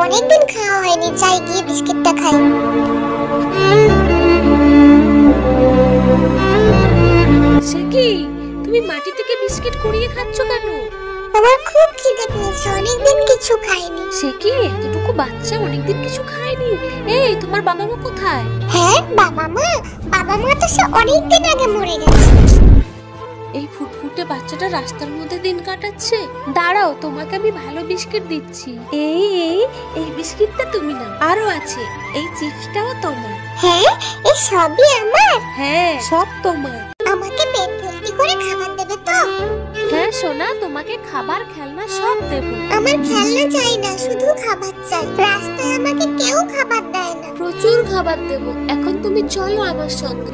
অনেকদিন খাওয়া হয়নি, যাই গিয়ে বিস্কিটটা খাই। সে কি, তুমি মাটি থেকে বিস্কিট কুড়িয়ে খাচ্ছ কেন? আমার খুব খিদে পেয়েছে, অনেকদিন কিছু খাইনি। সে কি, এতটুকু বাচ্চা অনেকদিন কিছু খায়নি? এই, তোমার বাবা মা কোথায়? হ্যাঁ, বাবা মা তো সে অনেকদিন আগে মরে গেছে। এই ফুটফুটে বাচ্চাটা রাস্তার মধ্যে দিন কাটাচ্ছে। দাঁড়াও, তোমাকে আমি ভালো বিস্কিট দিচ্ছি। এই এই এই বিস্কিটটা তুমি নাও, আরো আছে, এই চিপসটাও তোমার। হ্যাঁ, এই সবই আমার? হ্যাঁ, সব তোমার। আমাকে পেট ভর্তি করে খাবার দেবে তো? হ্যাঁ সোনা, তোমাকে খাবার খেলনা সব দেব। আমার খেলনা চাই না, শুধু খাবার চাই। রাস্তায় আমাকে কেউ খাবার দেয় না। প্রচুর খাবার দেব, এখন তুমি চলো আমার সঙ্গে।